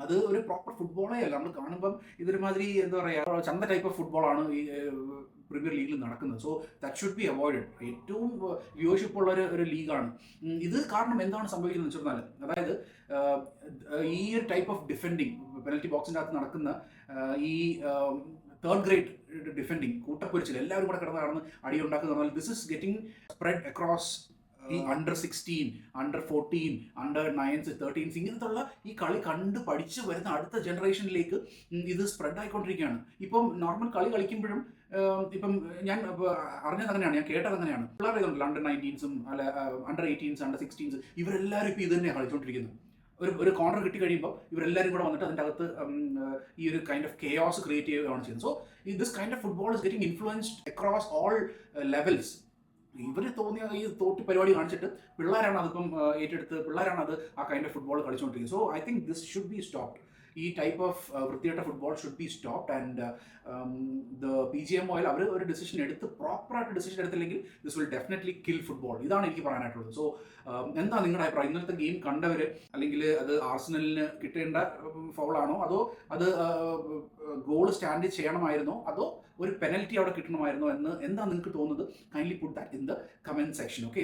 അത് ഒരു പ്രോപ്പർ ഫുട്ബോളേ അല്ല. നമ്മൾ കാണുമ്പം ഇതൊരുമാതിരി എന്താ പറയുക, ചന്ത ടൈപ്പ് ഓഫ് ഫുട്ബോളാണ് ഈ പ്രീമിയർ ലീഗിൽ നടക്കുന്നത്. So that should be avoided. ഏറ്റവും വ്യൂവർഷിപ്പ് ഉള്ള ഒരു ലീഗാണ് ഇത്. കാരണം എന്താണ് സംഭവിക്കുന്നത് വെച്ച് പറഞ്ഞാൽ, അതായത് ഈ ഒരു ടൈപ്പ് ഓഫ് ഡിഫെൻഡിങ് പെനൽറ്റി ബോക്സിൻ്റെ അകത്ത് നടക്കുന്ന ഈ തേർഡ് ഗ്രേഡ് ഡിഫെൻഡിങ്, കൂട്ടപ്പൊരിച്ചിൽ, എല്ലാവരും കൂടെ കിടന്ന് കാണുന്ന അടിയുണ്ടാക്കുന്ന പറഞ്ഞാൽ this is getting spread across ഈ under 16, under 14, under 9s, 13s, ഇങ്ങനത്തുള്ള ഈ കളി കണ്ട് പഠിച്ച് വരുന്ന അടുത്ത ജനറേഷനിലേക്ക് ഇത് സ്പ്രെഡ് ആയിക്കൊണ്ടിരിക്കുകയാണ്. ഇപ്പം നോർമൽ കളി കളിക്കുമ്പോഴും ഇപ്പം ഞാൻ അറിഞ്ഞത് അങ്ങനെയാണ്, ഞാൻ കേട്ടത് അങ്ങനെയാണ്. പിള്ളേർ ഇതുണ്ടല്ലോ അണ്ടർ 19s അല്ല അണ്ടർ 18s, അണ്ടർ 16s, ഇവരെല്ലാവരും ഇപ്പോൾ ഇത് തന്നെയാണ് കളിച്ചുകൊണ്ടിരിക്കുന്നത്. ഒരു കോർണർ കിട്ടി കഴിയുമ്പോൾ ഇവരെല്ലാവരും കൂടെ വന്നിട്ട് അതിൻ്റെ അകത്ത് ഈ ഒരു കൈൻഡ് ഓഫ് കെയോസ് ക്രിയേറ്റ് ചെയ്യുകയാണ് ചെയ്യുന്നത്. So this kind of football is getting influenced across all levels. ഇവർ തോന്നിയ ഈ തോട്ടി പരിപാടി കാണിച്ചിട്ട് പിള്ളേരാണ് അതിപ്പം ഏറ്റെടുത്ത്, പിള്ളേരാണ് അത് ആ കൈൻഡ് ഓഫ് ഫുട്ബോൾ കളിച്ചുകൊണ്ടിരിക്കുന്നത്. So I think this should be stopped. ഈ ടൈപ്പ് ഓഫ് വൃത്തികെട്ട football should be stopped. And the PGMOL അവർ ഒരു ഡിസിഷൻ എടുത്ത്, പ്രോപ്പറായിട്ട് ഡിസിഷൻ എടുത്തില്ലെങ്കിൽ this will definitely kill football. ഇതാണ് എനിക്ക് പറയാനായിട്ടുള്ളത്. സോ എന്താ നിങ്ങളുടെ അഭിപ്രായം? ഇന്നലത്തെ ഗെയിം കണ്ടവർ, അല്ലെങ്കിൽ അത് ആർസണലിന് കിട്ടേണ്ട ഫൗളാണോ, അതോ അത് ഗോൾ സ്റ്റാൻഡ് ചെയ്യണമായിരുന്നോ, അതോ ഒരു പെനൽറ്റി അവിടെ കിട്ടണമായിരുന്നോ എന്ന് എന്താ നിങ്ങൾക്ക് തോന്നുന്നത്? Kindly put that in the comment section. Okay.